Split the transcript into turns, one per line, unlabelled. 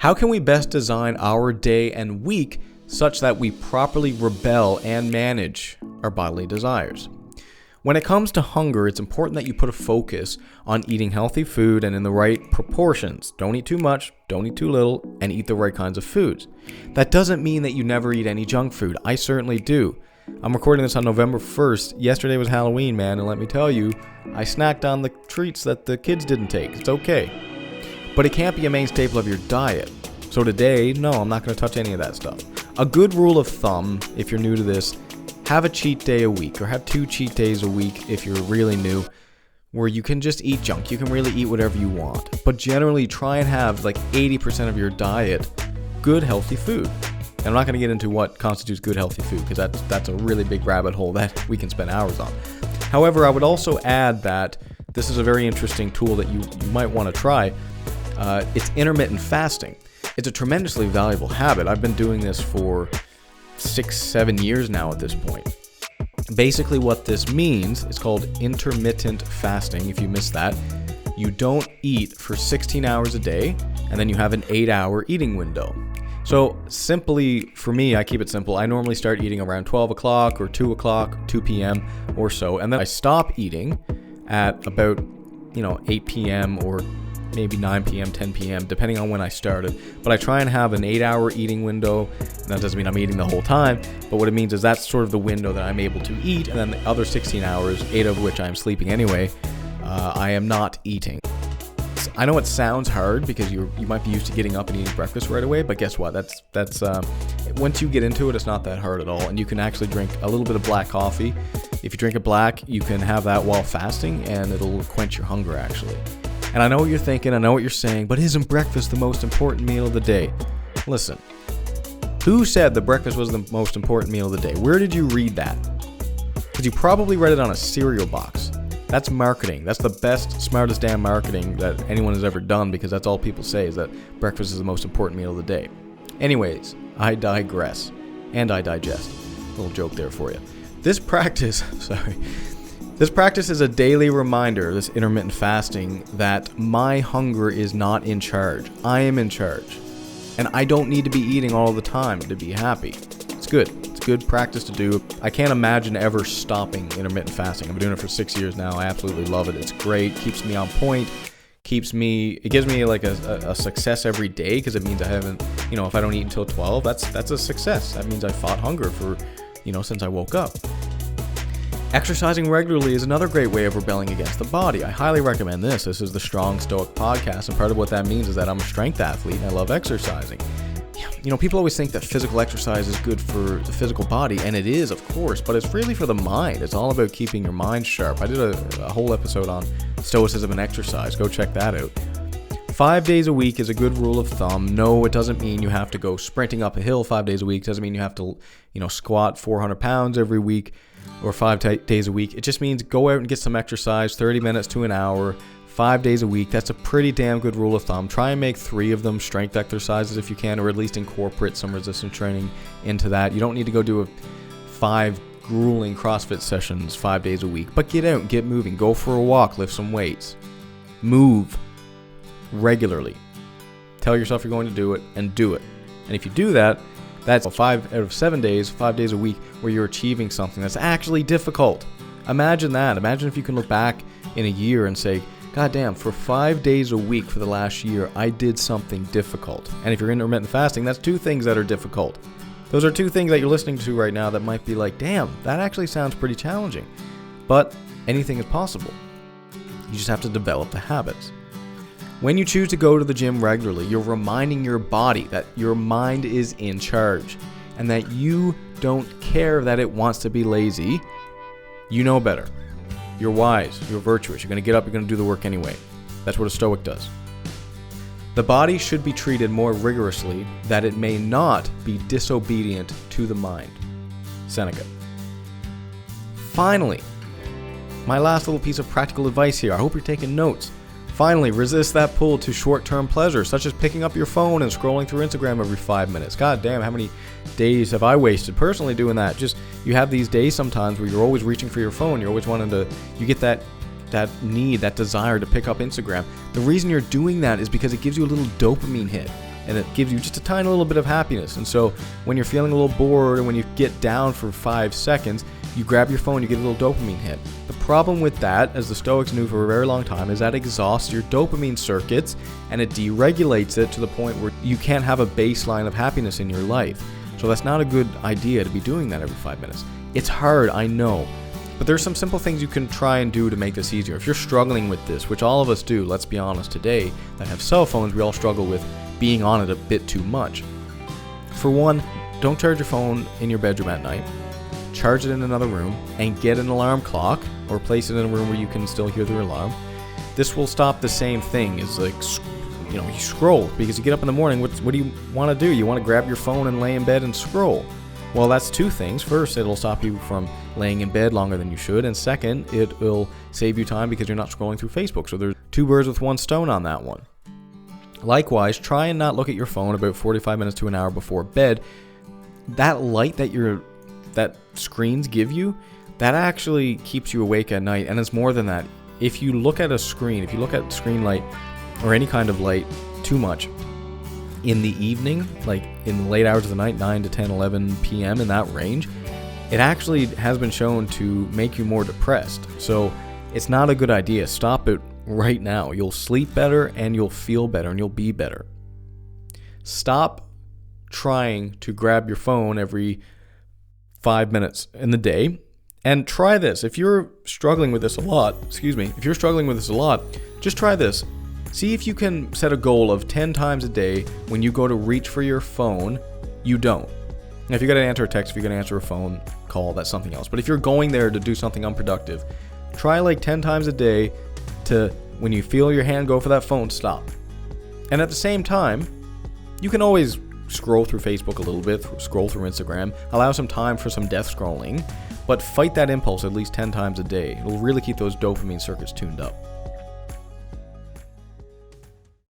How can we best design our day and week such that we properly rebel and manage our bodily desires? When it comes to hunger, it's important that you put a focus on eating healthy food and in the right proportions. Don't eat too much, don't eat too little, and eat the right kinds of foods. That doesn't mean that you never eat any junk food. I certainly do. I'm recording this on November 1st. Yesterday was Halloween, man, and let me tell you, I snacked on the treats that the kids didn't take. It's okay. But it can't be a main staple of your diet. So today, no, I'm not going to touch any of that stuff. A good rule of thumb, if you're new to this, have a cheat day a week, or have 2 cheat days a week if you're really new, where you can just eat junk. You can really eat whatever you want. But generally, try and have like 80% of your diet good, healthy food. And I'm not going to get into what constitutes good, healthy food, because that's a really big rabbit hole that we can spend hours on. However, I would also add that this is a very interesting tool that you might want to try. It's intermittent fasting. It's a tremendously valuable habit. I've been doing this for 6-7 years now at this point. Basically what this means is called intermittent fasting. If you missed that, you don't eat for 16 hours a day, and then you have an 8-hour eating window. So simply, for me, I keep it simple. I normally start eating around 12 o'clock or 2 o'clock, 2 p.m. or so, and then I stop eating at about 8 p.m. or maybe 9 p.m., 10 p.m., depending on when I started. But I try and have an 8-hour eating window. That doesn't mean I'm eating the whole time, but what it means is that's sort of the window that I'm able to eat, and then the other 16 hours, 8 of which I'm sleeping anyway, I am not eating. I know it sounds hard because you might be used to getting up and eating breakfast right away, but guess what? That's once you get into it, it's not that hard at all, and you can actually drink a little bit of black coffee. If you drink it black, you can have that while fasting, and it'll quench your hunger, actually. And I know what you're thinking, I know what you're saying, but isn't breakfast the most important meal of the day? Listen, who said that breakfast was the most important meal of the day? Where did you read that? Because you probably read it on a cereal box. That's marketing. That's the best, smartest damn marketing that anyone has ever done, because that's all people say is that breakfast is the most important meal of the day. Anyways, I digress. And I digest. Little joke there for you. This practice is a daily reminder, this intermittent fasting, that my hunger is not in charge. I am in charge. And I don't need to be eating all the time to be happy. It's good. It's good practice to do. I can't imagine ever stopping intermittent fasting. I've been doing it for 6 years now. I absolutely love it. It's great. Keeps me on point. It gives me like a success every day, because it means I haven't, if I don't eat until 12, that's a success. That means I fought hunger for, since I woke up. Exercising regularly is another great way of rebelling against the body. I highly recommend this. This is the Strong Stoic podcast, and part of what that means is that I'm a strength athlete and I love exercising. People always think that physical exercise is good for the physical body, and it is, of course, but it's really for the mind. It's all about keeping your mind sharp. I did a whole episode on stoicism and exercise. Go check that out. 5 days a week is a good rule of thumb. No, it doesn't mean you have to go sprinting up a hill 5 days a week. It doesn't mean you have to, squat 400 pounds every week or 5 days a week. It just means go out and get some exercise, 30 minutes to an hour, 5 days a week. That's a pretty damn good rule of thumb. Try and make 3 of them strength exercises if you can, or at least incorporate some resistance training into that. You don't need to go do 5 grueling CrossFit sessions 5 days a week, but get out and get moving. Go for a walk, lift some weights. Move regularly. Tell yourself you're going to do it, and do it. And if you do that, that's 5 out of 7 days, 5 days a week, where you're achieving something that's actually difficult. Imagine that. Imagine if you can look back in a year and say, God damn, for 5 days a week for the last year, I did something difficult. And if you're intermittent fasting, that's 2 things that are difficult. Those are 2 things that you're listening to right now that might be like, damn, that actually sounds pretty challenging. But anything is possible. You just have to develop the habits. When you choose to go to the gym regularly, you're reminding your body that your mind is in charge and that you don't care that it wants to be lazy. You know better. You're wise. You're virtuous. You're going to get up. You're going to do the work anyway. That's what a Stoic does. The body should be treated more rigorously that it may not be disobedient to the mind. Seneca. Finally, my last little piece of practical advice here. I hope you're taking notes. Finally, resist that pull to short-term pleasures, such as picking up your phone and scrolling through Instagram every 5 minutes. God damn, how many days have I wasted personally doing that? You have these days sometimes where you're always reaching for your phone. You're always you get that need, that desire to pick up Instagram. The reason you're doing that is because it gives you a little dopamine hit. and it gives you just a tiny little bit of happiness. And so when you're feeling a little bored and when you get down for 5 seconds, you grab your phone, you get a little dopamine hit. The problem with that, as the Stoics knew for a very long time, is that exhausts your dopamine circuits and it deregulates it to the point where you can't have a baseline of happiness in your life. So that's not a good idea to be doing that every 5 minutes. It's hard, I know, but there's some simple things you can try and do to make this easier. If you're struggling with this, which all of us do, let's be honest today, that have cell phones, we all struggle with being on it a bit too much. For one, don't charge your phone in your bedroom at night. Charge it in another room and get an alarm clock or place it in a room where you can still hear the alarm. This will stop the same thing as you scroll, because you get up in the morning, what do you want to do? You want to grab your phone and lay in bed and scroll. Well, that's two things. First, it'll stop you from laying in bed longer than you should. And second, it will save you time because you're not scrolling through Facebook. So there's 2 birds with 1 stone on that one. Likewise, try and not look at your phone about 45 minutes to an hour before bed. That light that screens give you, that actually keeps you awake at night. And it's more than that. If you look at a screen, if you look at screen light or any kind of light too much in the evening, like in the late hours of the night, 9 to 10, 11 p.m. in that range, it actually has been shown to make you more depressed. So it's not a good idea. Stop it right now. You'll sleep better and you'll feel better and you'll be better. Stop trying to grab your phone every 5 minutes in the day, and try this. If you're struggling with this a lot, just try this. See if you can set a goal of 10 times a day when you go to reach for your phone, you don't. Now, if you got to answer a text, if you got to answer a phone call, that's something else. But if you're going there to do something unproductive, try like 10 times a day to, when you feel your hand go for that phone, stop. And at the same time, you can always scroll through Facebook a little bit, scroll through Instagram, allow some time for some death scrolling, but fight that impulse at least 10 times a day. It'll really keep those dopamine circuits tuned up.